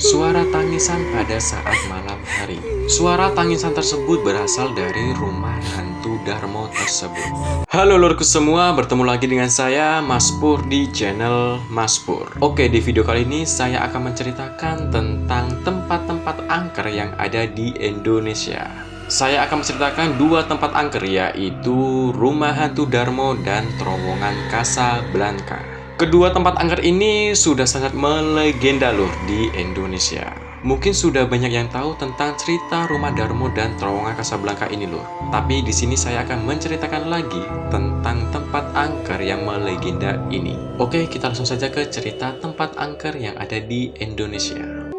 Suara tangisan pada saat malam hari. Suara tangisan tersebut berasal dari rumah hantu Darmo tersebut. Halo lurku semua, bertemu lagi dengan saya Mas Pur di channel Mas Pur. Oke, di video kali ini saya akan menceritakan tentang tempat-tempat angker yang ada di Indonesia. Saya akan menceritakan dua tempat angker, yaitu Rumah Hantu Darmo dan Terowongan Casablanca. Kedua tempat angker ini sudah sangat melegenda lur di Indonesia. Mungkin sudah banyak yang tahu tentang cerita Rumah Darmo dan Terowongan Casablanca ini lur. Tapi di sini saya akan menceritakan lagi tentang tempat angker yang melegenda ini. Oke, kita langsung saja ke cerita tempat angker yang ada di Indonesia.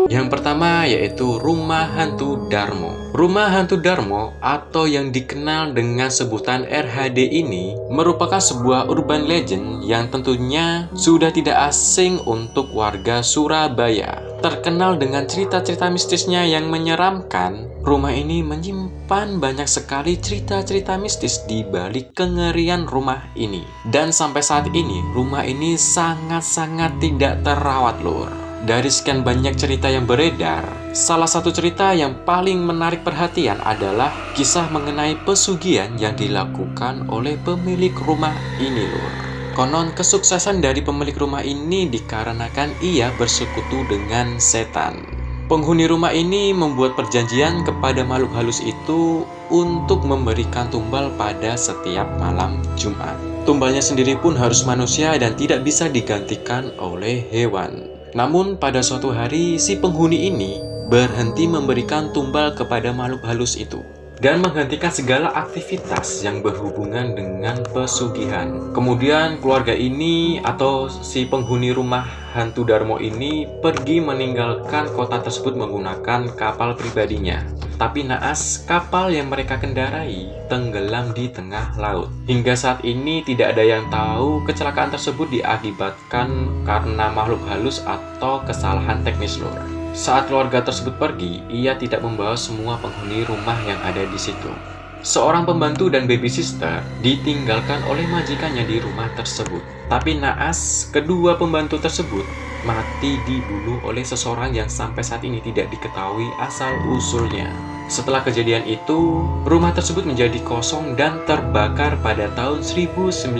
Yang pertama yaitu Rumah Hantu Darmo. Rumah Hantu Darmo atau yang dikenal dengan sebutan RHD ini merupakan sebuah urban legend yang tentunya sudah tidak asing untuk warga Surabaya. Terkenal dengan cerita-cerita mistisnya yang menyeramkan, rumah ini menyimpan banyak sekali cerita-cerita mistis di balik kengerian rumah ini. Dan sampai saat ini, rumah ini sangat-sangat tidak terawat lur. Dari sekian banyak cerita yang beredar, salah satu cerita yang paling menarik perhatian adalah kisah mengenai pesugihan yang dilakukan oleh pemilik rumah ini lur. Konon kesuksesan dari pemilik rumah ini dikarenakan ia bersekutu dengan setan. Penghuni rumah ini membuat perjanjian kepada makhluk halus itu untuk memberikan tumbal pada setiap malam Jumat. Tumbalnya sendiri pun harus manusia dan tidak bisa digantikan oleh hewan. Namun pada suatu hari si penghuni ini berhenti memberikan tumbal kepada makhluk halus itu dan menghentikan segala aktivitas yang berhubungan dengan pesugihan. Kemudian keluarga ini atau si penghuni rumah hantu Darmo ini pergi meninggalkan kota tersebut menggunakan kapal pribadinya. Tapi naas, kapal yang mereka kendarai tenggelam di tengah laut. Hingga saat ini tidak ada yang tahu kecelakaan tersebut diakibatkan karena makhluk halus atau kesalahan teknis lur. Saat keluarga tersebut pergi, ia tidak membawa semua penghuni rumah yang ada di situ. Seorang pembantu dan baby sister ditinggalkan oleh majikannya di rumah tersebut. Tapi naas, kedua pembantu tersebut mati dibunuh oleh seseorang yang sampai saat ini tidak diketahui asal-usulnya. Setelah kejadian itu, rumah tersebut menjadi kosong dan terbakar pada tahun 1997.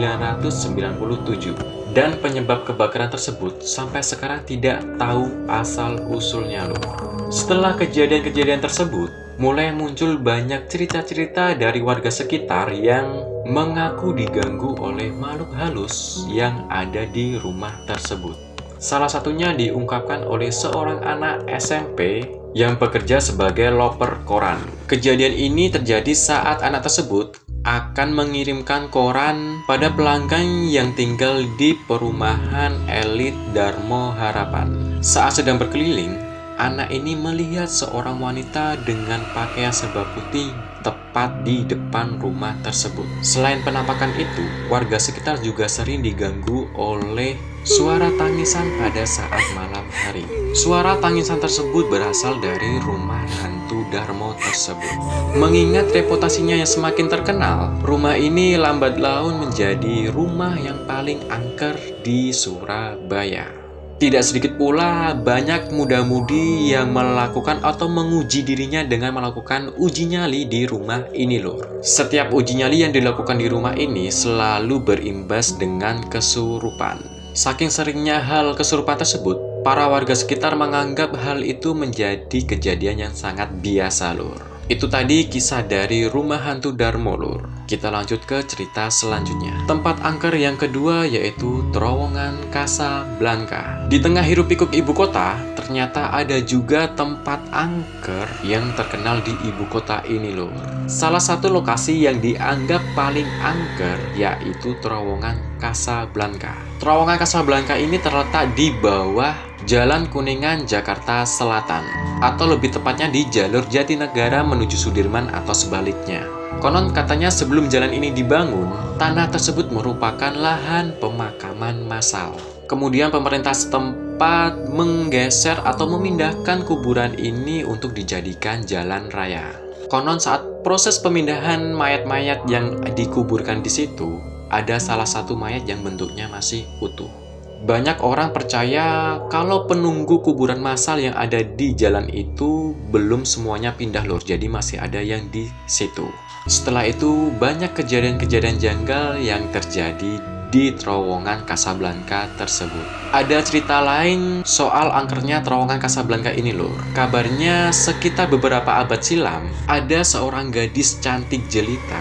Dan penyebab kebakaran tersebut sampai sekarang tidak tahu asal-usulnya loh. Setelah kejadian-kejadian tersebut, mulai muncul banyak cerita-cerita dari warga sekitar yang mengaku diganggu oleh makhluk halus yang ada di rumah tersebut. Salah satunya diungkapkan oleh seorang anak SMP yang bekerja sebagai loper koran. Kejadian ini terjadi saat anak tersebut akan mengirimkan koran pada pelanggan yang tinggal di perumahan elit Darmo Harapan. Saat sedang berkeliling, anak ini melihat seorang wanita dengan pakaian serba putih tepat di depan rumah tersebut. Selain penampakan itu, warga sekitar juga sering diganggu oleh suara tangisan pada saat malam hari. Suara tangisan tersebut berasal dari rumah hantu Darmo tersebut. Mengingat reputasinya yang semakin terkenal, rumah ini lambat laun menjadi rumah yang paling angker di Surabaya. Tidak sedikit pula banyak muda-mudi yang melakukan atau menguji dirinya dengan melakukan uji nyali di rumah ini loh. Setiap uji nyali yang dilakukan di rumah ini selalu berimbas dengan kesurupan. Saking seringnya hal kesurupan tersebut, para warga sekitar menganggap hal itu menjadi kejadian yang sangat biasa lur. Itu tadi kisah dari Rumah Hantu Darmo lur. Kita lanjut ke cerita selanjutnya. Tempat angker yang kedua yaitu Terowongan Casablanca. Di tengah hiruk-pikuk ibu kota, ternyata ada juga tempat angker yang terkenal di ibu kota ini lur. Salah satu lokasi yang dianggap paling angker yaitu Terowongan Casablanca. Terowongan Casablanca ini terletak di bawah Jalan Kuningan, Jakarta Selatan, atau lebih tepatnya di jalur Jatinegara menuju Sudirman atau sebaliknya. Konon katanya sebelum jalan ini dibangun, tanah tersebut merupakan lahan pemakaman massal. Kemudian pemerintah setempat menggeser atau memindahkan kuburan ini untuk dijadikan jalan raya. Konon saat proses pemindahan mayat-mayat yang dikuburkan di situ, ada salah satu mayat yang bentuknya masih utuh. Banyak orang percaya kalau penunggu kuburan massal yang ada di jalan itu belum semuanya pindah lur, jadi masih ada yang di situ. Setelah itu banyak kejadian-kejadian janggal yang terjadi di terowongan Casablanca tersebut. Ada cerita lain soal angkernya terowongan Casablanca ini lur. Kabarnya sekitar beberapa abad silam ada seorang gadis cantik jelita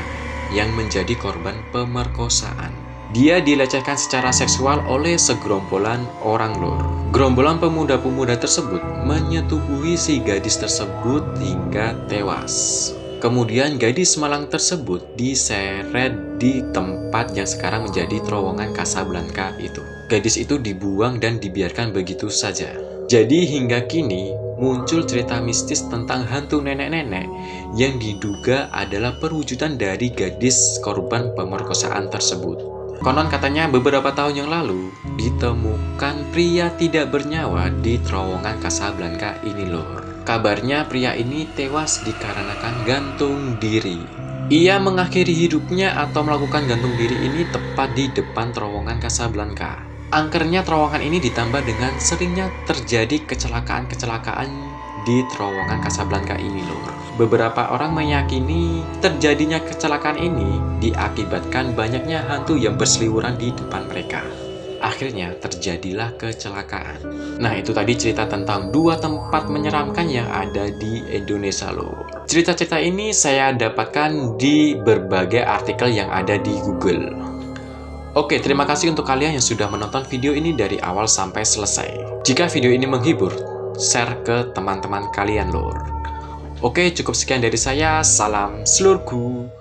yang menjadi korban pemerkosaan. Dia dilecehkan secara seksual oleh segerombolan orang lur. Gerombolan pemuda-pemuda tersebut menyetubuhi si gadis tersebut hingga tewas. Kemudian gadis malang tersebut diseret di tempat yang sekarang menjadi terowongan Casablanca itu. Gadis itu dibuang dan dibiarkan begitu saja. Jadi hingga kini muncul cerita mistis tentang hantu nenek-nenek yang diduga adalah perwujudan dari gadis korban pemerkosaan tersebut. Konon katanya beberapa tahun yang lalu ditemukan pria tidak bernyawa di terowongan Casablanca ini lor. Kabarnya pria ini tewas dikarenakan gantung diri. Ia mengakhiri hidupnya atau melakukan gantung diri ini tepat di depan terowongan Casablanca. Angkernya terowongan ini ditambah dengan seringnya terjadi kecelakaan-kecelakaan di terowongan Casablanca ini lor. Beberapa orang meyakini terjadinya kecelakaan ini diakibatkan banyaknya hantu yang berseliweran di depan mereka. Akhirnya terjadilah kecelakaan. Nah itu tadi cerita tentang 2 tempat menyeramkan yang ada di Indonesia lor. Cerita-cerita ini saya dapatkan di berbagai artikel yang ada di Google. Oke, terima kasih untuk kalian yang sudah menonton video ini dari awal sampai selesai. Jika video ini menghibur, share ke teman-teman kalian lor. Oke, cukup sekian dari saya. Salam selurku.